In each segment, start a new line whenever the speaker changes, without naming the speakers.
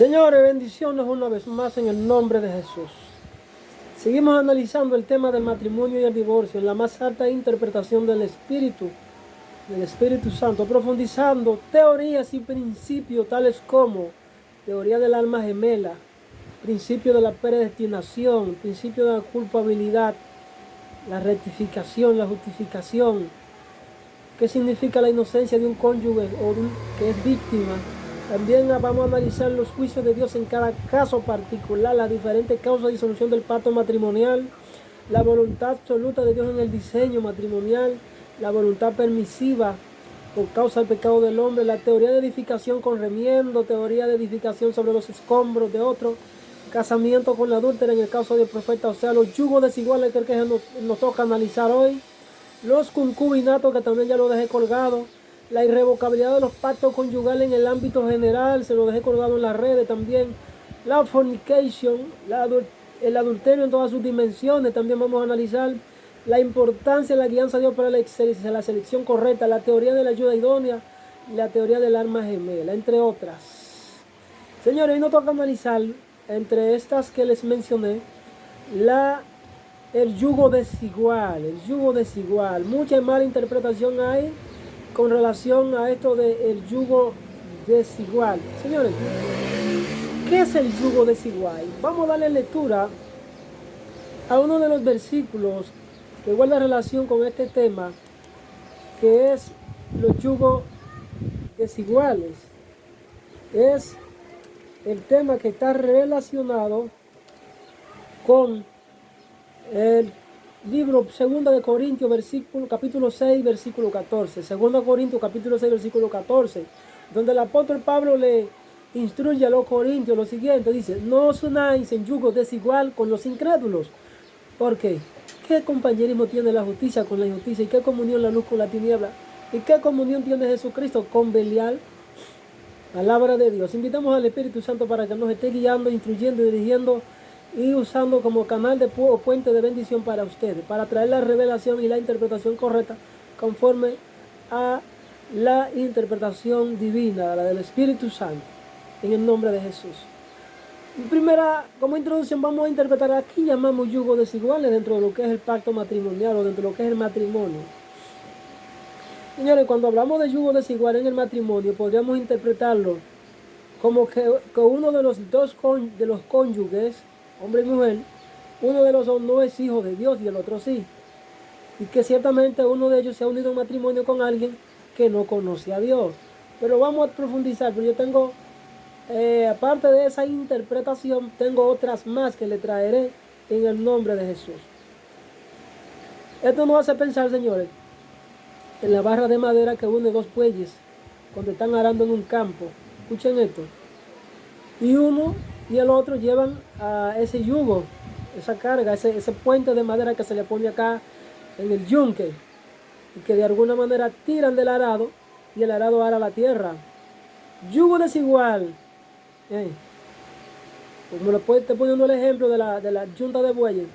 Señores, bendiciones una vez más en el nombre de Jesús. Seguimos analizando el tema del matrimonio y el divorcio en la más alta interpretación del Espíritu Santo, profundizando teorías y principios tales como teoría del alma gemela, principio de la predestinación, principio de la culpabilidad, la rectificación, la justificación, qué significa la inocencia de un cónyuge o que es víctima. También vamos a analizar los juicios de Dios en cada caso particular, las diferentes causas de disolución del pacto matrimonial, la voluntad absoluta de Dios en el diseño matrimonial, la voluntad permisiva por causa del pecado del hombre, la teoría de edificación con remiendo, teoría de edificación sobre los escombros de otro, casamiento con la adúltera en el caso del profeta, o sea, los yugos desiguales que nos toca analizar hoy, los concubinatos que también ya lo dejé colgado, la irrevocabilidad de los pactos conyugales en el ámbito general, se lo dejé colgado en las redes también, la fornication, el adulterio en todas sus dimensiones, también vamos a analizar la importancia de la guianza de Dios para la selección correcta, la teoría de la ayuda idónea, la teoría del alma gemela, entre otras. Señores, hoy nos toca analizar, entre estas que les mencioné, el yugo desigual, Mucha mala interpretación hay con relación a esto del yugo desigual. Señores, ¿qué es el yugo desigual? Vamos a darle lectura a uno de los versículos que guarda relación con este tema, que es los yugos desiguales. Es el tema que está relacionado con el libro 2 de Corintios, capítulo 6, versículo 14. 2 Corintios, capítulo 6, versículo 14, donde el apóstol Pablo le instruye a los corintios lo siguiente. Dice: no os unáis en yugo desigual con los incrédulos. ¿Por qué? ¿Qué compañerismo tiene la justicia con la injusticia? ¿Y qué comunión la luz con la tiniebla? ¿Y qué comunión tiene Jesucristo con Belial? Palabra de Dios. Invitamos al Espíritu Santo para que nos esté guiando, instruyendo, dirigiendo y usando como canal de o puente de bendición para ustedes, para traer la revelación y la interpretación correcta conforme a la interpretación divina, la del Espíritu Santo, en el nombre de Jesús. Primera, como introducción, vamos a interpretar aquí llamamos yugos desiguales dentro de lo que es el pacto matrimonial o dentro de lo que es el matrimonio. Señores, cuando hablamos de yugo desigual en el matrimonio, podríamos interpretarlo como que uno de los cónyuges, hombre y mujer, uno de los dos no es hijo de Dios y el otro sí. Y que ciertamente uno de ellos se ha unido en matrimonio con alguien que no conoce a Dios. Pero vamos a profundizar, pero yo tengo, aparte de esa interpretación, tengo otras más que le traeré en el nombre de Jesús. Esto nos hace pensar, señores, en la barra de madera que une dos bueyes cuando están arando en un campo. Escuchen esto. Y uno y el otro llevan a ese yugo, esa carga, ese puente de madera que se le pone acá en el yunque, y que de alguna manera tiran del arado y el arado ara la tierra. Yugo desigual. Como estoy poniendo el ejemplo de la yunta de bueyes,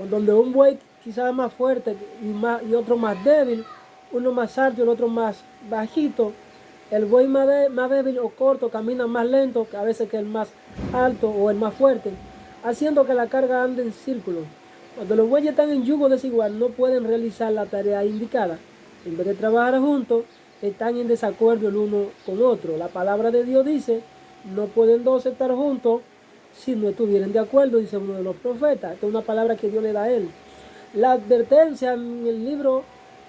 donde un buey quizás más fuerte y otro más débil, uno más alto y el otro más bajito. El buey más débil o corto camina más lento que a veces que el más alto o el más fuerte, haciendo que la carga ande en círculo. Cuando los bueyes están en yugo desigual, no pueden realizar la tarea indicada. En vez de trabajar juntos, están en desacuerdo el uno con otro. La palabra de Dios dice: no pueden dos estar juntos si no estuvieran de acuerdo, dice uno de los profetas. Esta es una palabra que Dios le da a él. La advertencia en el libro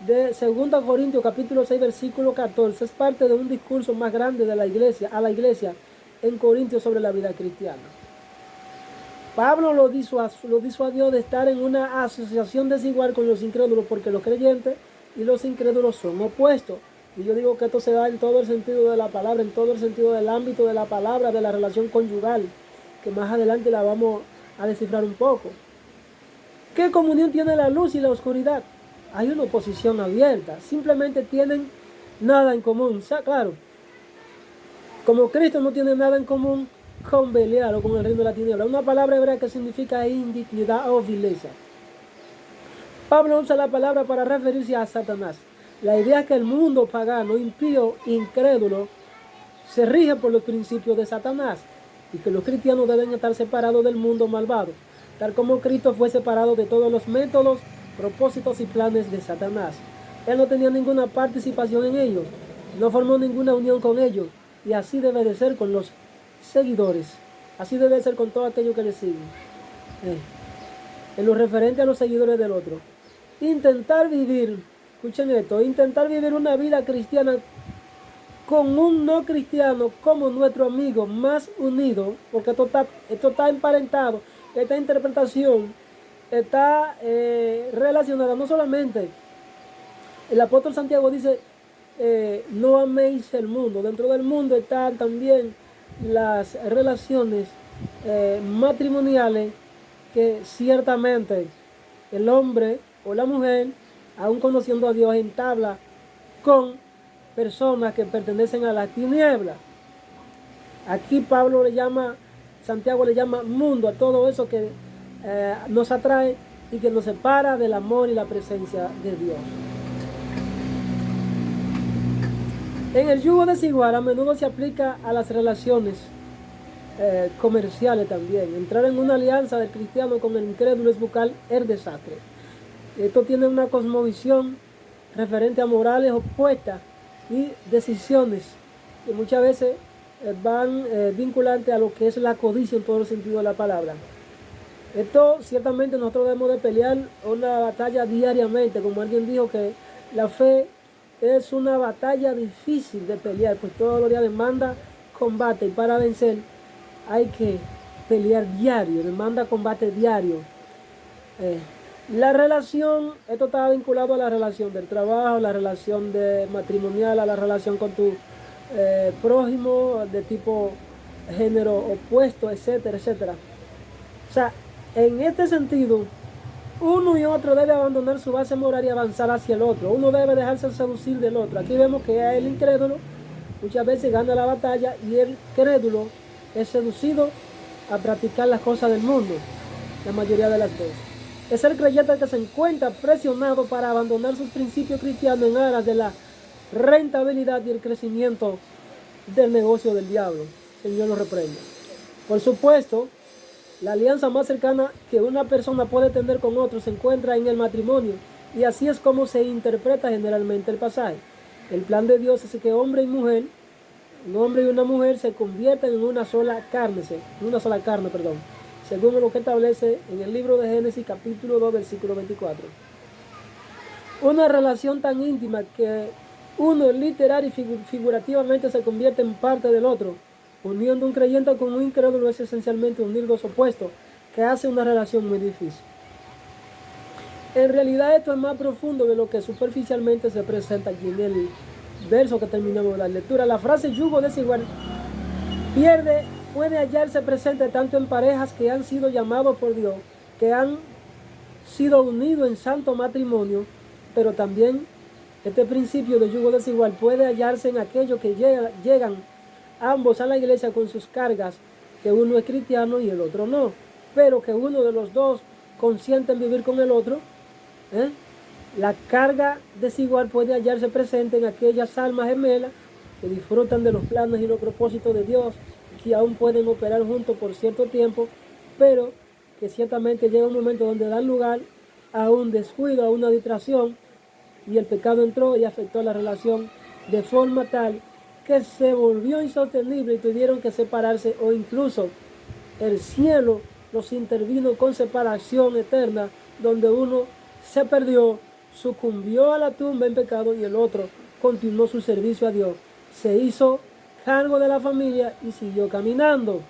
de 2 Corintios capítulo 6 versículo 14 es parte de un discurso más grande de la iglesia, a la iglesia en Corintios sobre la vida cristiana. Pablo lo dijo a Dios de estar en una asociación desigual con los incrédulos, porque los creyentes y los incrédulos son opuestos. Y yo digo que esto se da en todo el sentido de la palabra, en todo el sentido del ámbito de la palabra, de la relación conyugal, que más adelante la vamos a descifrar un poco. ¿Qué comunión tiene la luz y la oscuridad? Hay una oposición abierta, simplemente tienen nada en común. O sea, claro, como Cristo no tiene nada en común con Belial o con el reino de la tiniebla, una palabra hebrea que significa indignidad o vileza. Pablo usa la palabra para referirse a Satanás. La idea es que el mundo pagano, impío, incrédulo, se rige por los principios de Satanás. y que los cristianos deben estar separados del mundo malvado, tal como Cristo fue separado de todos los métodos, propósitos y planes de Satanás. Él no tenía ninguna participación en ellos, no formó ninguna unión con ellos, y así debe de ser con los seguidores, así debe de ser con todo aquello que le siguen. En lo referente a los seguidores del otro, intentar vivir, escuchen esto, intentar vivir una vida cristiana con un no cristiano como nuestro amigo más unido, porque esto está emparentado, esta interpretación está relacionada no solamente, el apóstol Santiago dice, no améis el mundo, dentro del mundo están también las relaciones matrimoniales que ciertamente el hombre o la mujer, aun conociendo a Dios, entabla con personas que pertenecen a la tiniebla. Aquí Santiago le llama mundo a todo eso que nos atrae y que nos separa del amor y la presencia de Dios. En el yugo desigual a menudo se aplica a las relaciones comerciales también. Entrar en una alianza del cristiano con el incrédulo es buscar el desastre. Esto tiene una cosmovisión referente a morales opuestas y decisiones que muchas veces van vinculantes a lo que es la codicia en todo el sentido de la palabra. Esto ciertamente nosotros debemos de pelear una batalla diariamente, como alguien dijo que la fe es una batalla difícil de pelear, pues todos los días demanda combate y para vencer hay que pelear diario, demanda combate diario. La relación, esto está vinculado a la relación del trabajo, la relación matrimonial, a la relación con tu prójimo de tipo género opuesto, etcétera, etcétera. O sea, en este sentido, uno y otro debe abandonar su base moral y avanzar hacia el otro. Uno debe dejarse seducir del otro. Aquí vemos que el incrédulo muchas veces gana la batalla y el crédulo es seducido a practicar las cosas del mundo, la mayoría de las veces. Es el creyente que se encuentra presionado para abandonar sus principios cristianos en aras de la rentabilidad y el crecimiento del negocio del diablo. Señor lo reprenda. Por supuesto, la alianza más cercana que una persona puede tener con otro se encuentra en el matrimonio, y así es como se interpreta generalmente el pasaje. El plan de Dios es que hombre y mujer, un hombre y una mujer se conviertan en una sola carne, según lo que establece en el libro de Génesis capítulo 2 versículo 24. Una relación tan íntima que uno literal y figurativamente se convierte en parte del otro. Uniendo un creyente con un incrédulo es esencialmente unir dos opuestos, que hace una relación muy difícil. En realidad esto es más profundo de lo que superficialmente se presenta aquí en el verso que terminamos la lectura. La frase yugo desigual puede hallarse presente tanto en parejas que han sido llamados por Dios, que han sido unidos en santo matrimonio, pero también este principio de yugo desigual puede hallarse en aquellos que llegan ambos a la iglesia con sus cargas, que uno es cristiano y el otro no, pero que uno de los dos consiente en vivir con el otro. La carga desigual puede hallarse presente en aquellas almas gemelas que disfrutan de los planes y los propósitos de Dios, que aún pueden operar juntos por cierto tiempo, pero que ciertamente llega un momento donde dan lugar a un descuido, a una distracción, y el pecado entró y afectó la relación de forma tal que se volvió insostenible y tuvieron que separarse, o incluso el cielo los intervino con separación eterna, donde uno se perdió, sucumbió a la tumba en pecado y el otro continuó su servicio a Dios, se hizo cargo de la familia y siguió caminando.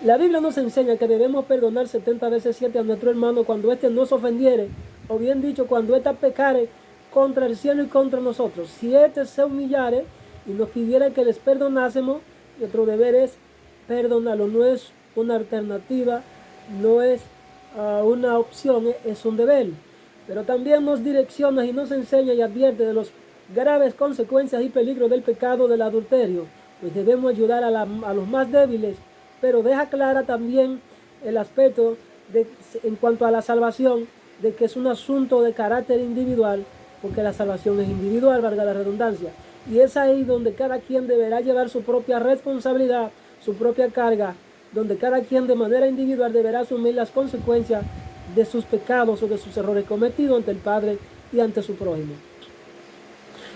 La Biblia nos enseña que debemos perdonar 70 veces 7 a nuestro hermano cuando éste nos ofendiere, o bien dicho, cuando éste pecare contra el cielo y contra nosotros. Si éste se humillare y nos pidiera que les perdonásemos, nuestro deber es perdonarlo. No es una alternativa, no es una opción, es un deber. Pero también nos direcciona y nos enseña y advierte de las graves consecuencias y peligros del pecado del adulterio, pues debemos ayudar a los más débiles, pero deja clara también el aspecto en cuanto a la salvación, de que es un asunto de carácter individual, porque la salvación es individual, valga la redundancia, y es ahí donde cada quien deberá llevar su propia responsabilidad su propia carga, donde cada quien de manera individual deberá asumir las consecuencias de sus pecados o de sus errores cometidos ante el Padre y ante su prójimo.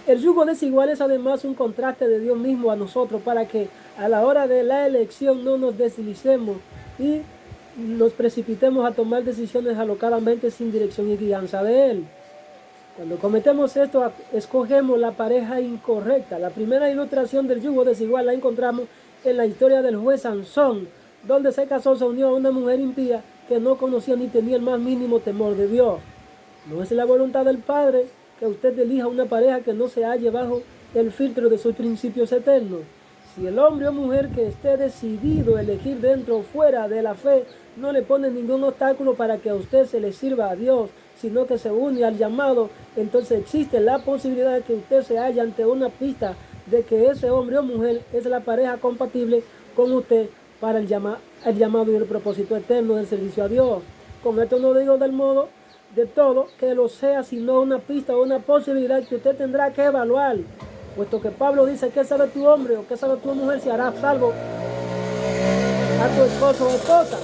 El yugo desigual es además un contraste de Dios mismo a nosotros para que a la hora de la elección no nos deslicemos y nos precipitemos a tomar decisiones alocadamente sin dirección y guianza de Él. Cuando cometemos esto, escogemos la pareja incorrecta. La primera ilustración del yugo desigual la encontramos en la historia del juez Sansón, donde se unió a una mujer impía que no conocía ni tenía el más mínimo temor de Dios. No es la voluntad del Padre que usted elija una pareja que no se halle bajo el filtro de sus principios eternos. Si el hombre o mujer que esté decidido a elegir dentro o fuera de la fe no le pone ningún obstáculo para que a usted se le sirva a Dios, sino que se une al llamado, entonces existe la posibilidad de que usted se halle ante una pista de que ese hombre o mujer es la pareja compatible con usted para el llamado y el propósito eterno del servicio a Dios. Con esto no digo del modo de todo que lo sea, sino una pista o una posibilidad que usted tendrá que evaluar, puesto que Pablo dice: ¿qué sabe tu hombre o qué sabe tu mujer si hará salvo a tu esposo o esposa?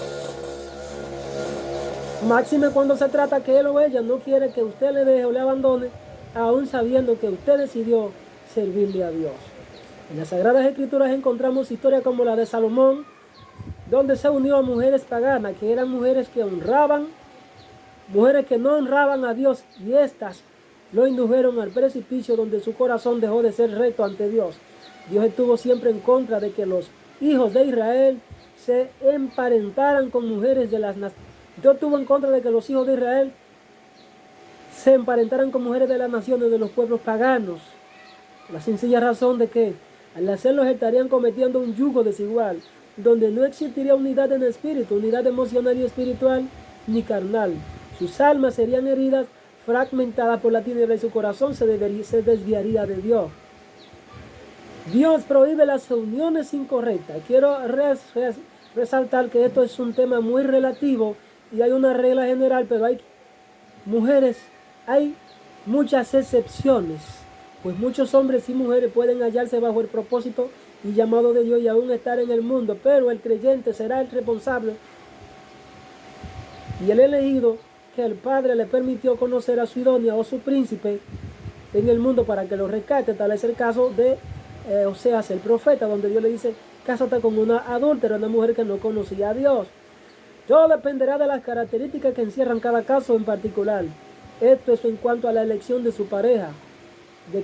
Máxime cuando se trata que él o ella no quiere que usted le deje o le abandone, aún sabiendo que usted decidió servirle a Dios. En las Sagradas Escrituras encontramos historias como la de Salomón, donde se unió a mujeres paganas, que eran mujeres que honraban, mujeres que no honraban a Dios, y éstas lo indujeron al precipicio donde su corazón dejó de ser recto ante Dios. Dios estuvo siempre en contra de que los hijos de Israel se emparentaran con mujeres de las naciones. Dios estuvo en contra de que los hijos de Israel se emparentaran con mujeres de las naciones, de los pueblos paganos. La sencilla razón de que al hacerlo estarían cometiendo un yugo desigual, donde no existiría unidad en espíritu, unidad emocional y espiritual, ni carnal. Sus almas serían heridas, fragmentadas por la tiniebla, y su corazón se desviaría de Dios. Dios prohíbe las uniones incorrectas. Quiero resaltar que esto es un tema muy relativo y hay una regla general, pero hay mujeres, hay muchas excepciones, pues muchos hombres y mujeres pueden hallarse bajo el propósito y llamado de Dios y aún estar en el mundo, pero el creyente será el responsable y el elegido que el Padre le permitió conocer a su idónea o su príncipe en el mundo para que lo rescate. Tal es el caso de Oseas, el profeta, donde Dios le dice: cásate con una adúltera, una mujer que no conocía a Dios. Todo dependerá de las características que encierran cada caso en particular. Esto es en cuanto a la elección de su pareja. De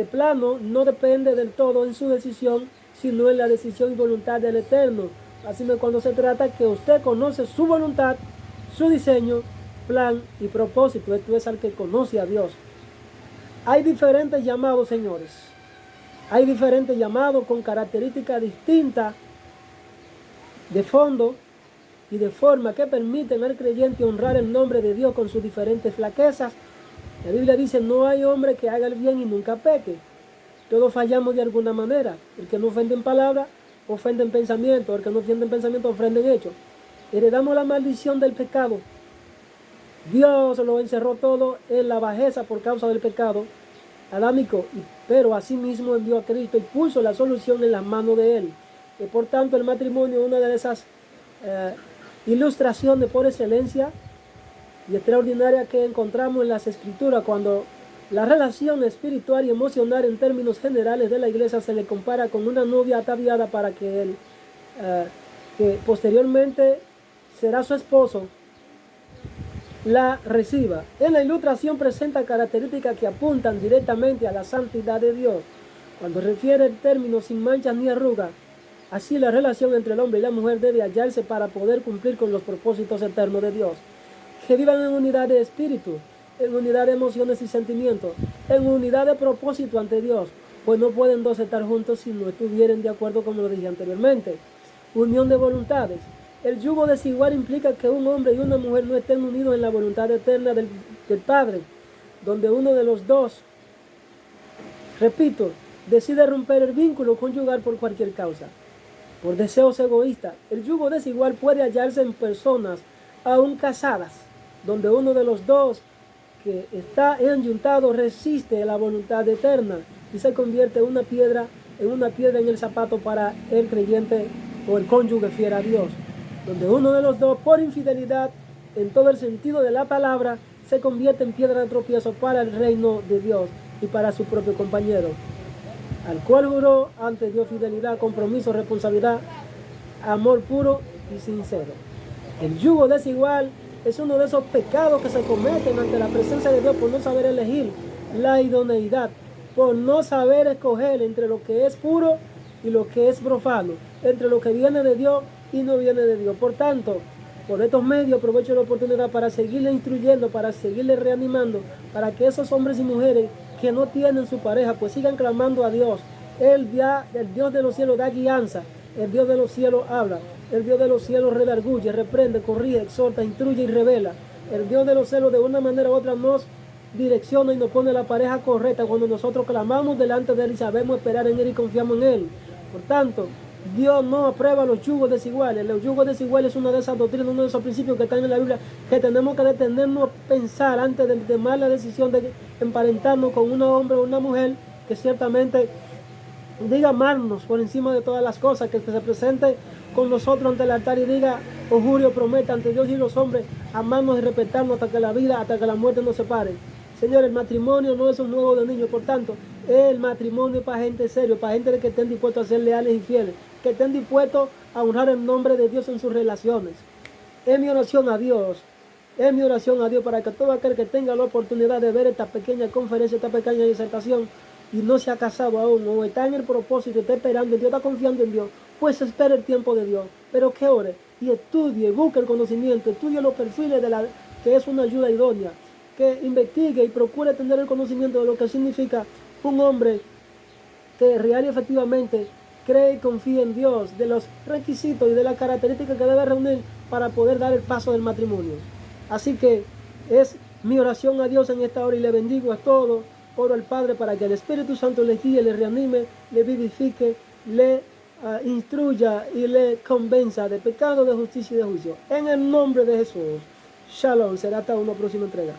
plano no depende del todo en su decisión, sino en la decisión y voluntad del Eterno. Así que cuando se trata que usted conoce su voluntad, su diseño, plan y propósito, esto es al que conoce a Dios. Hay diferentes llamados, señores. Hay diferentes llamados con características distintas de fondo y de forma que permiten al creyente honrar el nombre de Dios con sus diferentes flaquezas. La Biblia dice: no hay hombre que haga el bien y nunca peque. Todos fallamos de alguna manera. El que no ofende en palabra, ofende en pensamiento. El que no ofende en pensamiento, ofende en hecho. Heredamos la maldición del pecado. Dios lo encerró todo en la bajeza por causa del pecado adámico, pero asimismo envió a Cristo y puso la solución en las manos de Él. Y por tanto el matrimonio es una de esas ilustraciones por excelencia y extraordinaria que encontramos en las Escrituras, cuando la relación espiritual y emocional en términos generales de la iglesia se le compara con una novia ataviada para que él, que posteriormente será su esposo, la reciba. En la ilustración presenta características que apuntan directamente a la santidad de Dios. Cuando refiere el término sin manchas ni arrugas, así la relación entre el hombre y la mujer debe hallarse para poder cumplir con los propósitos eternos de Dios. Que vivan en unidad de espíritu, en unidad de emociones y sentimientos, en unidad de propósito ante Dios, pues no pueden dos estar juntos si no estuvieren de acuerdo, como lo dije anteriormente. Unión de voluntades. El yugo desigual implica que un hombre y una mujer no estén unidos en la voluntad eterna del Padre, donde uno de los dos, repito, decide romper el vínculo conyugal por cualquier causa, por deseos egoístas. El yugo desigual puede hallarse en personas aún casadas, donde uno de los dos que está enyuntado resiste la voluntad eterna y se convierte en una piedra en una piedra en el zapato para el creyente o el cónyuge fiel a Dios, donde uno de los dos, por infidelidad, en todo el sentido de la palabra, se convierte en piedra de tropiezo para el reino de Dios y para su propio compañero, al cual juró ante Dios fidelidad, compromiso, responsabilidad, amor puro y sincero. El yugo desigual es uno de esos pecados que se cometen ante la presencia de Dios por no saber elegir la idoneidad, por no saber escoger entre lo que es puro y lo que es profano, entre lo que viene de Dios y no viene de Dios. Por tanto, por estos medios aprovecho la oportunidad para seguirle instruyendo, para seguirle reanimando, para que esos hombres y mujeres que no tienen su pareja, pues sigan clamando a Dios. El Dios de los cielos da guianza, el Dios de los cielos habla, el Dios de los cielos redarguye, reprende, corrige, exhorta, instruye y revela. El Dios de los cielos de una manera u otra nos direcciona y nos pone la pareja correcta cuando nosotros clamamos delante de Él y sabemos esperar en Él y confiamos en Él. Por tanto, Dios no aprueba los yugos desiguales. Los yugos desiguales es una de esas doctrinas, uno de esos principios que están en la Biblia, que tenemos que detenernos a pensar antes de tomar la decisión de emparentarnos con un hombre o una mujer que ciertamente diga amarnos por encima de todas las cosas, que se presente con nosotros ante el altar y diga, conjuro, prometa ante Dios y los hombres, amarnos y respetarnos hasta que la vida, hasta que la muerte nos separe. Señor, el matrimonio no es un juego de niños, por tanto, el matrimonio es para gente serio, para gente que estén dispuestos a ser leales y fieles, que estén dispuestos a honrar el nombre de Dios en sus relaciones. Es mi oración a Dios, para que todo aquel que tenga la oportunidad de ver esta pequeña conferencia, esta pequeña disertación, y no se ha casado aún, o está en el propósito, está esperando en Dios, está confiando en Dios, pues espera el tiempo de Dios, pero que ore y estudie, busque el conocimiento, estudie los perfiles de la que es una ayuda idónea, que investigue y procure tener el conocimiento de lo que significa un hombre que real y efectivamente cree y confía en Dios, de los requisitos y de las características que debe reunir para poder dar el paso del matrimonio. Así que es mi oración a Dios en esta hora y le bendigo a todos. Oro al Padre para que el Espíritu Santo le guíe, le reanime, le vivifique, le instruya y le convenza de pecado, de justicia y de juicio. En el nombre de Jesús. Shalom. Será hasta una próxima entrega.